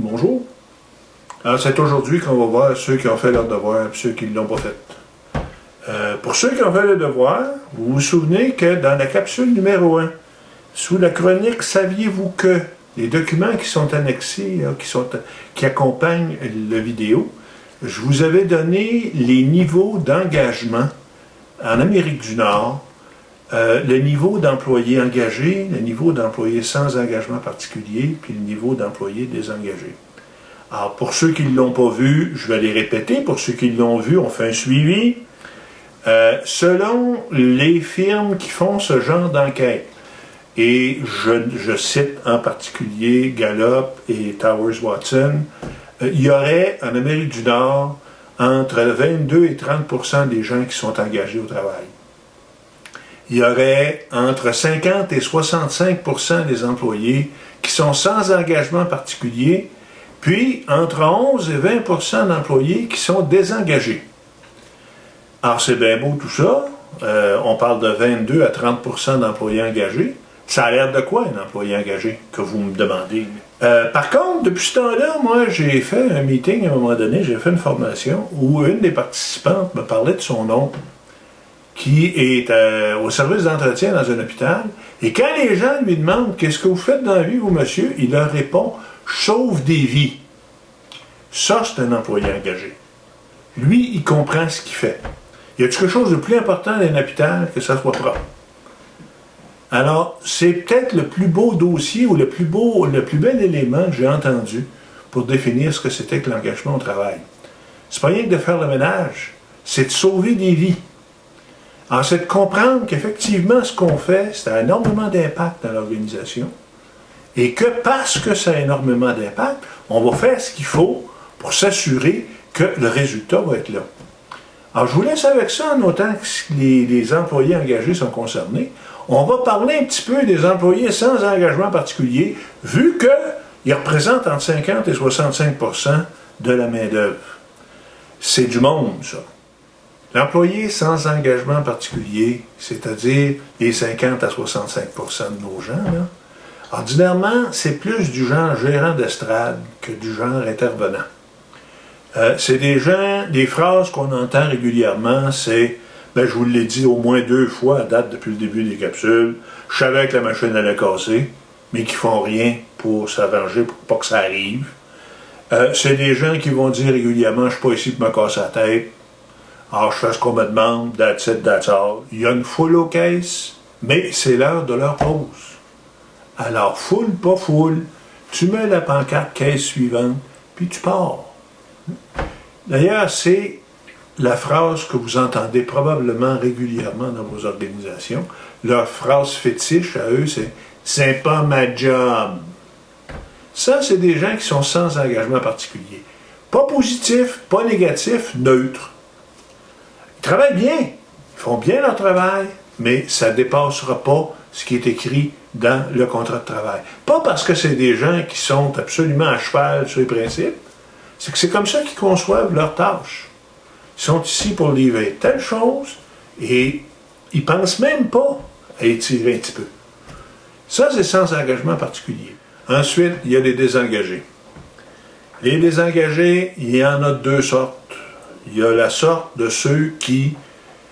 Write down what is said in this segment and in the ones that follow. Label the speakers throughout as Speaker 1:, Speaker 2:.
Speaker 1: Bonjour. Alors, c'est aujourd'hui qu'on va voir ceux qui ont fait leur devoir et ceux qui ne l'ont pas fait. Pour ceux qui ont fait le devoir, vous vous souvenez que dans la capsule numéro 1, sous la chronique « Saviez-vous que ?» les documents qui sont annexés, qui accompagnent la vidéo, je vous avais donné les niveaux d'engagement en Amérique du Nord, le niveau d'employés engagés, le niveau d'employés sans engagement particulier, puis le niveau d'employés désengagés. Alors, pour ceux qui ne l'ont pas vu, je vais les répéter. Pour ceux qui l'ont vu, on fait un suivi. Selon les firmes qui font ce genre d'enquête, et je cite en particulier Gallup et Towers Watson, il y aurait en Amérique du Nord entre 22 et 30% des gens qui sont engagés au travail. Il y aurait entre 50 et 65% des employés qui sont sans engagement particulier, puis entre 11 et 20% d'employés qui sont désengagés. Alors c'est bien beau tout ça, on parle de 22 à 30% d'employés engagés. Ça a l'air de quoi un employé engagé, que vous me demandez? Par contre, depuis ce temps-là, moi j'ai fait un meeting à un moment donné, j'ai fait une formation où une des participantes me parlait de son oncle, qui est au service d'entretien dans un hôpital, et quand les gens lui demandent « Qu'est-ce que vous faites dans la vie, vous, monsieur? » il leur répond « Je sauve des vies. » Ça, c'est un employé engagé. Lui, il comprend ce qu'il fait. Y a-t-il quelque chose de plus important dans un hôpital que ça soit propre? Alors, c'est peut-être le plus beau dossier ou le plus bel élément que j'ai entendu pour définir ce que c'était que l'engagement au travail. C'est pas rien que de faire le ménage, c'est de sauver des vies. Alors, c'est de comprendre qu'effectivement, ce qu'on fait, ça a énormément d'impact dans l'organisation et que parce que ça a énormément d'impact, on va faire ce qu'il faut pour s'assurer que le résultat va être là. Alors, je vous laisse avec ça en autant que les employés engagés sont concernés. On va parler un petit peu des employés sans engagement particulier, vu qu'ils représentent entre 50 et 65% de la main-d'œuvre. C'est du monde, ça. L'employé sans engagement particulier, c'est-à-dire les 50 à 65% de nos gens, là, ordinairement, c'est plus du genre gérant d'estrade que du genre intervenant. C'est des gens, des phrases qu'on entend régulièrement, c'est « je vous l'ai dit au moins 2 fois à date depuis le début des capsules, je savais que la machine allait casser, mais qui font rien pour s'arranger pour pas que ça arrive. » C'est des gens qui vont dire régulièrement « je suis pas ici pour me casser la tête, alors je fais ce qu'on me demande, that's it, that's all. » Il y a une foule aux caisses, mais c'est l'heure de leur pause. Alors, foule, pas foule, tu mets la pancarte caisse suivante, puis tu pars. D'ailleurs, c'est la phrase que vous entendez probablement régulièrement dans vos organisations. Leur phrase fétiche à eux, c'est « c'est pas ma job ». Ça, c'est des gens qui sont sans engagement particulier. Pas positif, pas négatif, neutre. Ils travaillent bien, ils font bien leur travail, mais ça ne dépassera pas ce qui est écrit dans le contrat de travail. Pas parce que c'est des gens qui sont absolument à cheval sur les principes, c'est que c'est comme ça qu'ils conçoivent leurs tâches. Ils sont ici pour livrer telle chose et ils ne pensent même pas à étirer un petit peu. Ça, c'est sans engagement particulier. Ensuite, il y a les désengagés. Les désengagés, il y en a 2 sortes. Il y a la sorte de ceux qui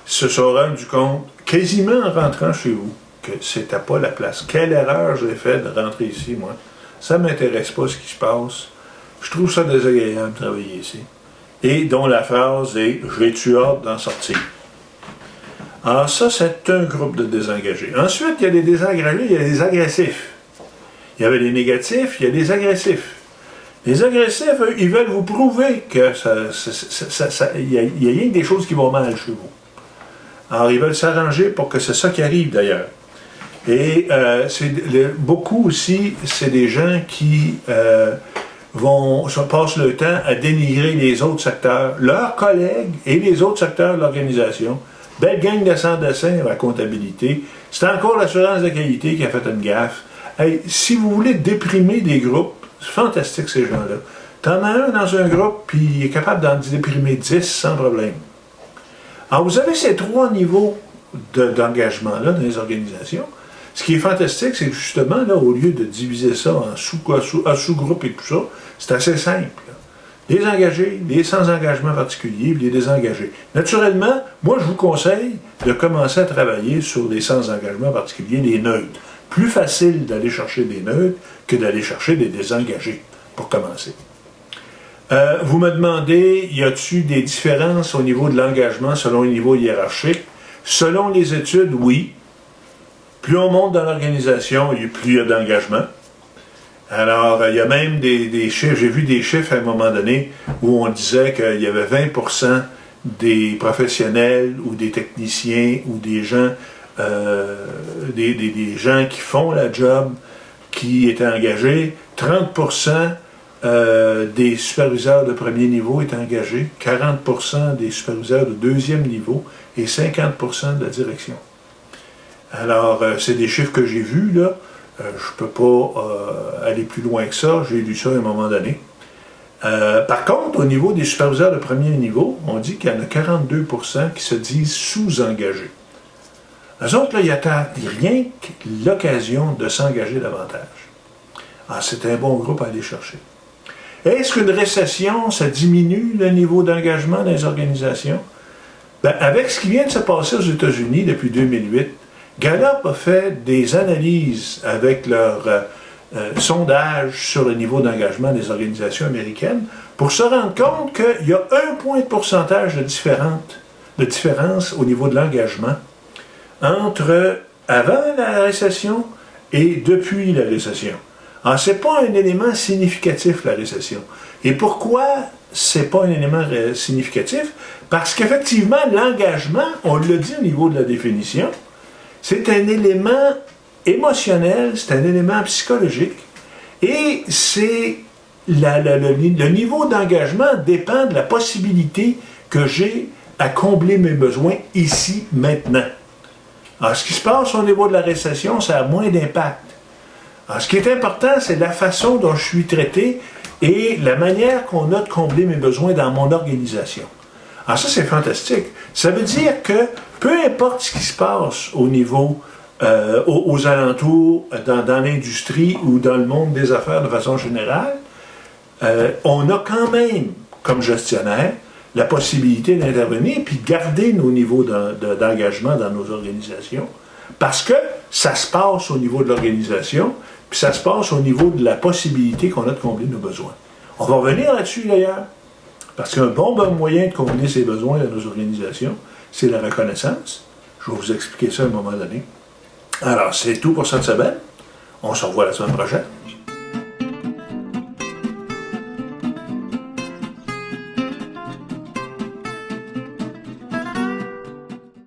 Speaker 1: se sont rendus compte, quasiment en rentrant chez vous, que c'était pas la place. Quelle erreur j'ai faite de rentrer ici, moi. Ça ne m'intéresse pas ce qui se passe. Je trouve ça désagréable de travailler ici. Et dont la phrase est « j'ai-tu hâte d'en sortir ». Alors ça, c'est un groupe de désengagés. Ensuite, il y a les désengagés, il y a les agressifs. Il y avait les négatifs, il y a les agressifs. Les agressifs, eux, ils veulent vous prouver que il y a rien que des choses qui vont mal chez vous. Alors, ils veulent s'arranger pour que c'est ça qui arrive, d'ailleurs. Et beaucoup aussi, c'est des gens qui passent le temps à dénigrer les autres secteurs, leurs collègues et les autres secteurs de l'organisation. Belle gang de sans-dessin à la comptabilité. C'est encore l'assurance de qualité qui a fait une gaffe. Hey, si vous voulez déprimer des groupes, c'est fantastique ces gens-là. T'en as un dans un groupe, puis il est capable d'en déprimer 10 sans problème. Alors vous avez ces 3 niveaux d'engagement-là dans les organisations. Ce qui est fantastique, c'est que justement, là, au lieu de diviser ça en sous-groupes et tout ça, c'est assez simple. Là. Les engagés, les sans engagement particulier, les désengagés. Naturellement, moi, je vous conseille de commencer à travailler sur les sans engagement particulier, les neutres. Plus facile d'aller chercher des neutres que d'aller chercher des désengagés, pour commencer. Vous me demandez, y a-t-il des différences au niveau de l'engagement selon le niveau hiérarchique? Selon les études, oui. Plus on monte dans l'organisation, plus il y a d'engagement. Alors, il y a même des chiffres, j'ai vu des chiffres à un moment donné où on disait qu'il y avait 20% des professionnels ou des techniciens ou des gens, des gens qui font la job qui étaient engagés, 30% des superviseurs de premier niveau étaient engagés, 40% des superviseurs de deuxième niveau et 50% de la direction. Alors, c'est des chiffres que j'ai vus, là. Je ne peux pas aller plus loin que ça. J'ai lu ça à un moment donné. Par contre, au niveau des superviseurs de premier niveau, on dit qu'il y en a 42% qui se disent sous-engagés. Eux autres, là, ils n'attendent rien que l'occasion de s'engager davantage. Ah, c'est un bon groupe à aller chercher. Est-ce qu'une récession, ça diminue le niveau d'engagement dans les organisations? Bien, avec ce qui vient de se passer aux États-Unis depuis 2008, Gallup a fait des analyses avec leur sondage sur le niveau d'engagement des organisations américaines pour se rendre compte qu'il y a 1 point de pourcentage de différence au niveau de l'engagement entre avant la récession et depuis la récession. Alors, ce n'est pas un élément significatif, la récession. Et pourquoi ce n'est pas un élément significatif? Parce qu'effectivement, l'engagement, on le dit au niveau de la définition, c'est un élément émotionnel, c'est un élément psychologique, et c'est le niveau d'engagement dépend de la possibilité que j'ai à combler mes besoins ici, maintenant. Alors, ce qui se passe au niveau de la récession, ça a moins d'impact. Alors, ce qui est important, c'est la façon dont je suis traité et la manière qu'on a de combler mes besoins dans mon organisation. Alors ça, c'est fantastique. Ça veut dire que peu importe ce qui se passe au niveau, aux alentours, dans l'industrie ou dans le monde des affaires de façon générale, on a quand même, comme gestionnaire, la possibilité d'intervenir et de garder nos niveaux d'engagement dans nos organisations parce que ça se passe au niveau de l'organisation puis ça se passe au niveau de la possibilité qu'on a de combler nos besoins. On va revenir là-dessus d'ailleurs. Parce qu'un bon moyen de combler ses besoins dans nos organisations, c'est la reconnaissance. Je vais vous expliquer ça à un moment donné. Alors, c'est tout pour cette semaine. On se revoit la semaine prochaine.